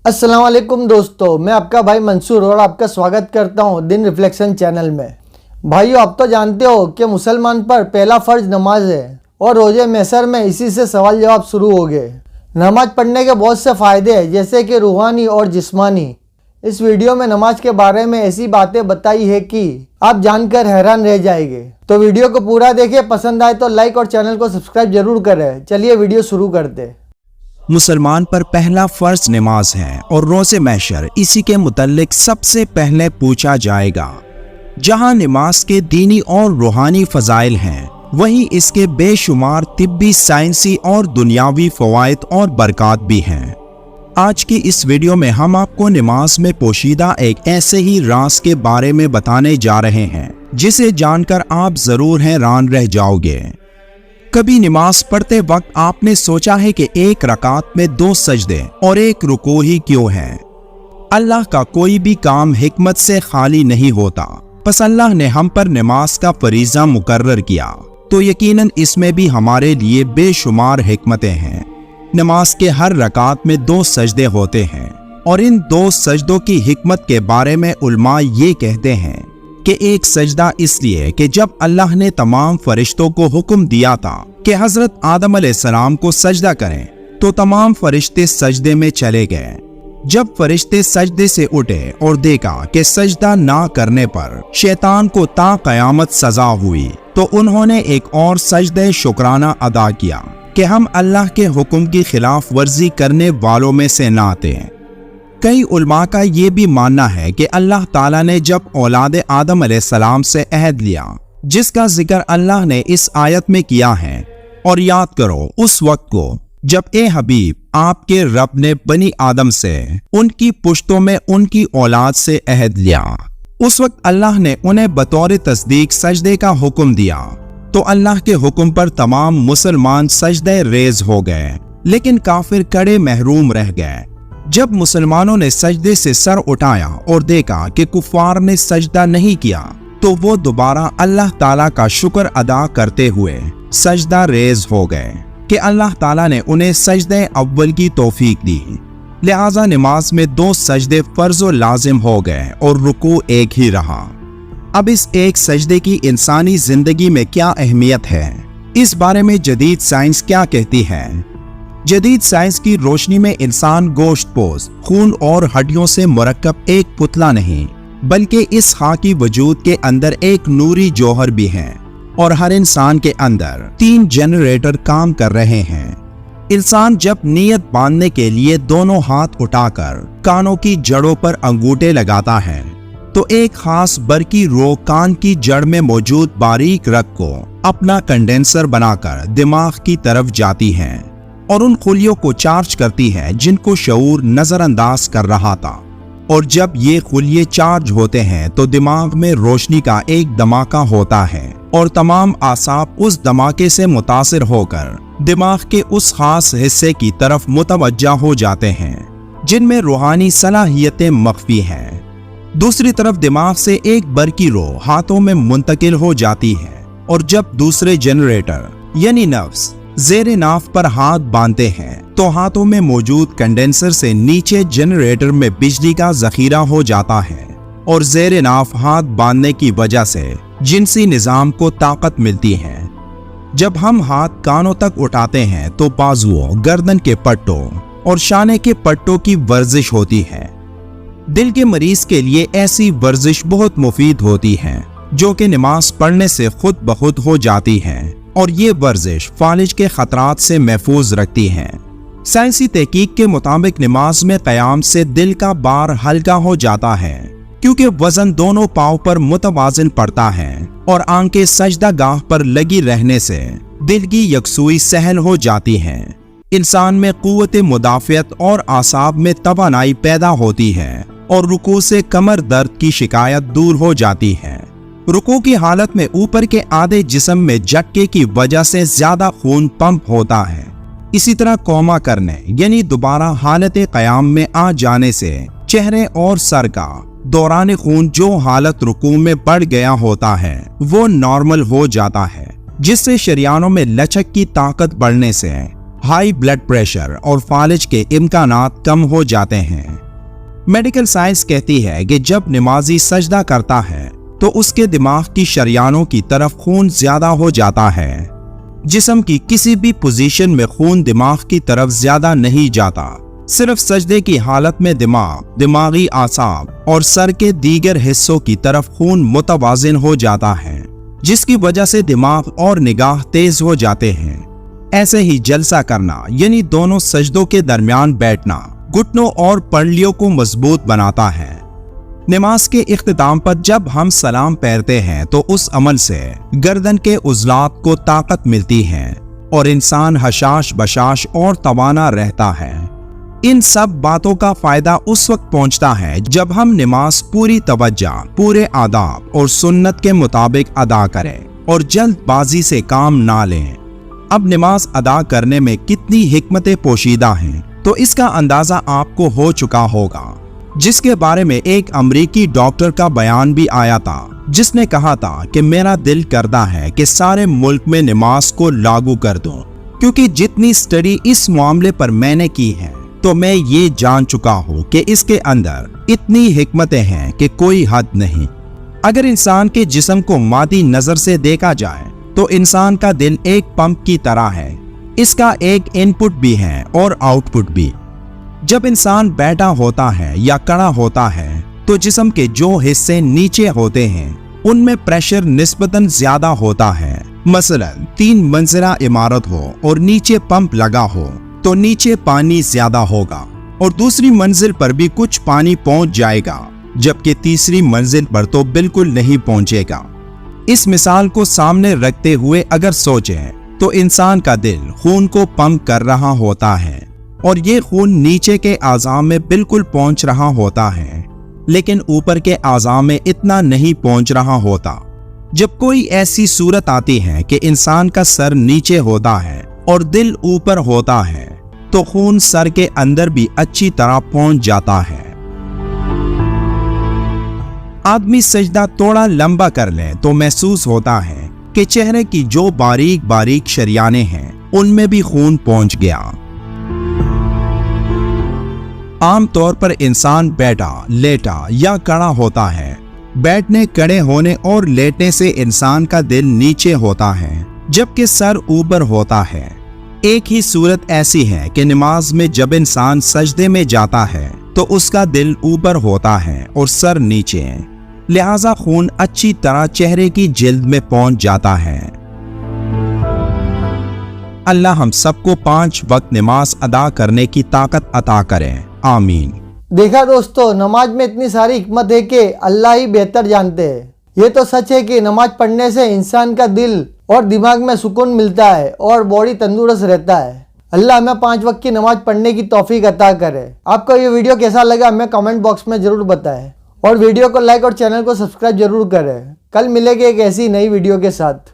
अस्सलाम वालेकुम दोस्तों, मैं आपका भाई मंसूर और आपका स्वागत करता हूं दिन रिफ्लेक्शन चैनल में। भाइयों, आप तो जानते हो कि मुसलमान पर पहला फ़र्ज नमाज है और रोज़े महशर में इसी से सवाल जवाब शुरू हो गए। नमाज पढ़ने के बहुत से फ़ायदे हैं, जैसे कि रूहानी और जिस्मानी। इस वीडियो में नमाज के बारे में ऐसी बातें बताई है कि आप जानकर हैरान रह जाएंगे। तो वीडियो को पूरा देखें, पसंद आए तो लाइक और चैनल को सब्सक्राइब जरूर करें। चलिए वीडियो शुरू करते हैं। मुसलमान पर पहला फर्ज नमाज है और रोज़े महशर इसी के मुतल्लिक सबसे पहले पूछा जाएगा। जहां नमाज के दीनी और रूहानी फ़ज़ाइल हैं, वहीं इसके बेशुमार तिब्बी, साइंसी और दुनियावी फ़वाइद और बरक़ात भी हैं। आज की इस वीडियो में हम आपको नमाज में पोशीदा एक ऐसे ही राज के बारे में बताने जा रहे हैं जिसे जानकर आप ज़रूर हैरान रह जाओगे। कभी नमाज पढ़ते वक्त आपने सोचा है कि एक रकात में 2 सजदे और 1 रुकू ही क्यों है? अल्लाह का कोई भी काम हिकमत से खाली नहीं होता। बस अल्लाह ने हम पर नमाज का फरीज़ा मुकर्रर किया तो यकीनन इसमें भी हमारे लिए बेशुमार हिकमतें हैं। नमाज के हर रकात में 2 सजदे होते हैं और इन 2 सजदों की हिकमत के बारे में उलमा ये कहते हैं कि एक सजदा इसलिए कि जब अल्लाह ने तमाम फरिश्तों को हुक्म दिया था कि हजरत आदम अलैहिस्सलाम को सजदा करें, तो तमाम फरिश्ते सजदे में चले गए। जब फरिश्ते सजदे से उठे और देखा कि सजदा ना करने पर शैतान को ता क़यामत सजा हुई, तो उन्होंने एक और सजदे शुक्राना अदा किया कि हम अल्लाह के हुक्म की खिलाफ वर्जी करने वालों में से ना थे। कई उलमा का ये भी मानना है कि अल्लाह ताला ने जब औलाद आदम अलैहिस्सलाम से अहद लिया, जिसका जिक्र अल्लाह ने इस आयत में किया है, और याद करो उस वक्त को जब ए हबीब आपके रब ने बनी आदम से उनकी पुश्तों में उनकी औलाद से अहद लिया, उस वक्त अल्लाह ने उन्हें बतौर तस्दीक सजदे का हुक्म दिया। तो अल्लाह के हुक्म पर तमाम मुसलमान सजदे रेज हो गए, लेकिन काफिर कड़े महरूम रह गए। जब मुसलमानों ने सजदे से सर उठाया और देखा कि कुफार ने सजदा नहीं किया, तो वो दोबारा अल्लाह ताला का शुक्र अदा करते हुए सजदा रेज हो गए कि अल्लाह ताला ने उन्हें सजदे अव्वल की तौफीक दी। लिहाजा नमाज में 2 सजदे फर्ज व लाजिम हो गए और रुकू एक ही रहा। अब इस एक सजदे की इंसानी जिंदगी में क्या अहमियत है, इस बारे में जदीद साइंस क्या कहती है? जदीद साइंस की रोशनी में इंसान गोश्त पोश, खून और हड्डियों से मुरक्कब एक पुतला नहीं, बल्कि इस खाकी वजूद के अंदर एक नूरी जौहर भी है और हर इंसान के अंदर 3 जनरेटर काम कर रहे हैं। इंसान जब नियत बांधने के लिए दोनों हाथ उठाकर कानों की जड़ों पर अंगूठे लगाता है, तो एक खास बरकी रो कान की जड़ में मौजूद बारीक रग को अपना कंडेंसर बनाकर दिमाग की तरफ जाती है और उन खुलियों को चार्ज करती है जिनको शऊर नजरअंदाज कर रहा था। और जब ये खुलिये चार्ज होते हैं तो दिमाग में रोशनी का एक धमाका होता है और तमाम आसाब उस धमाके से मुतासिर होकर दिमाग के उस खास हिस्से की तरफ मुतवज्जा हो जाते हैं जिनमें रूहानी सलाहियतें मख्फी हैं। दूसरी तरफ दिमाग से एक बरकी रो हाथों में मुंतकिल हो जाती है और जब दूसरे जनरेटर यानी नफ्स ज़ेरे नाफ पर हाथ बांधते हैं, तो हाथों में मौजूद कंडेंसर से नीचे जनरेटर में बिजली का जखीरा हो जाता है और ज़ेरे नाफ हाथ बांधने की वजह से जिनसी निज़ाम को ताकत मिलती है। जब हम हाथ कानों तक उठाते हैं तो बाजुओं, गर्दन के पट्टों और शाने के पट्टों की वर्जिश होती है। दिल के मरीज के लिए ऐसी वर्जिश बहुत मुफीद होती है, जो कि नमाज पढ़ने से खुद ब खुद हो जाती है और ये वर्जिश फालिज के खतरात से महफूज रखती है। साइंसी तहकीक के मुताबिक नमाज में क़याम से दिल का बार हल्का हो जाता है, क्योंकि वजन दोनों पाँव पर मुतवाज़िन पड़ता है और आंखें सजदा गाह पर लगी रहने से दिल की यकसुई सहल हो जाती है। इंसान में क़ुव्वत मुदाफ़ियत और आसाब में तवानाई पैदा होती है और रुकू से कमर दर्द की शिकायत दूर हो जाती है। रुकू की हालत में ऊपर के आधे जिस्म में झटके की वजह से ज्यादा खून पंप होता है। इसी तरह कौमा करने यानी दोबारा हालत क़याम में आ जाने से चेहरे और सर का दौरान खून जो हालत रुकू में बढ़ गया होता है वो नॉर्मल हो जाता है, जिससे शरियानों में लचक की ताकत बढ़ने से हाई ब्लड प्रेशर और फालिज के इम्कानात कम हो जाते हैं। मेडिकल साइंस कहती है कि जब नमाजी सजदा करता है तो उसके दिमाग की शरियानों की तरफ खून ज्यादा हो जाता है। जिस्म की किसी भी पोजीशन में खून दिमाग की तरफ ज्यादा नहीं जाता। सिर्फ सजदे की हालत में दिमाग, दिमागी आसाब और सर के दीगर हिस्सों की तरफ खून मुतवाजिन हो जाता है, जिसकी वजह से दिमाग और निगाह तेज हो जाते हैं। ऐसे ही जलसा करना यानी दोनों सजदों के दरमियान बैठना घुटनों और पलड़ियों को मजबूत बनाता है। नमाज के इख्तिताम पर जब हम सलाम फेरते हैं तो उस अमल से गर्दन के उज़लात को ताकत मिलती है और इंसान हशाश बशाश और तवाना रहता है। इन सब बातों का फायदा उस वक्त पहुंचता है जब हम नमाज पूरी तवज्जो, पूरे आदाब और सुन्नत के मुताबिक अदा करें और जल्दबाजी से काम ना लें। अब नमाज अदा करने में कितनी हिकमतें पोशीदा हैं तो इसका अंदाजा आपको हो चुका होगा, जिसके बारे में एक अमरीकी डॉक्टर का बयान भी आया था, जिसने कहा था कि मेरा दिल करता है कि सारे मुल्क में नमाज को लागू कर दूं, क्योंकि जितनी स्टडी इस मामले पर मैंने की है तो मैं ये जान चुका हूँ कि इसके अंदर इतनी हिकमतें हैं कि कोई हद नहीं। अगर इंसान के जिस्म को मादी नजर से देखा जाए तो इंसान का दिल एक पंप की तरह है। इसका एक इनपुट भी है और आउटपुट भी। जब इंसान बैठा होता है या खड़ा होता है तो जिस्म के जो हिस्से नीचे होते हैं उनमें प्रेशर निस्बतन ज्यादा होता है। मसलन 3 मंजिला इमारत हो और नीचे पंप लगा हो तो नीचे पानी ज्यादा होगा और दूसरी मंजिल पर भी कुछ पानी पहुंच जाएगा, जबकि तीसरी मंजिल पर तो बिल्कुल नहीं पहुंचेगा। इस मिसाल को सामने रखते हुए अगर सोचें तो इंसान का दिल खून को पंप कर रहा होता है और ये खून नीचे के आज़ा में बिल्कुल पहुंच रहा होता है, लेकिन ऊपर के आज़ा में इतना नहीं पहुंच रहा होता। जब कोई ऐसी सूरत आती है कि इंसान का सर नीचे होता है और दिल ऊपर होता है तो खून सर के अंदर भी अच्छी तरह पहुंच जाता है। आदमी सजदा थोड़ा लंबा कर ले तो महसूस होता है कि चेहरे की जो बारीक बारीक शरियाने हैं उनमें भी खून पहुंच गया। आमतौर पर इंसान बैठा, लेटा या खड़ा होता है। बैठने, खड़े होने और लेटने से इंसान का दिल नीचे होता है जबकि सर ऊपर होता है। एक ही सूरत ऐसी है कि नमाज में जब इंसान सजदे में जाता है तो उसका दिल ऊपर होता है और सर नीचे, लिहाजा खून अच्छी तरह चेहरे की जिल्द में पहुंच जाता है। अल्लाह हम सबको 5 वक्त नमाज अदा करने की ताकत अता करें, आमीन। देखा दोस्तों, नमाज में इतनी सारी हिकमत है कि अल्लाह ही बेहतर जानते हैं। ये तो सच है कि नमाज पढ़ने से इंसान का दिल और दिमाग में सुकून मिलता है और बॉडी तंदुरुस्त रहता है। अल्लाह हमें 5 वक्त की नमाज पढ़ने की तौफीक अता करे। आपको ये वीडियो कैसा लगा हमें कमेंट बॉक्स में जरूर बताएं और वीडियो को लाइक और चैनल को सब्सक्राइब जरूर करें। कल मिलेंगे एक ऐसी नई वीडियो के साथ।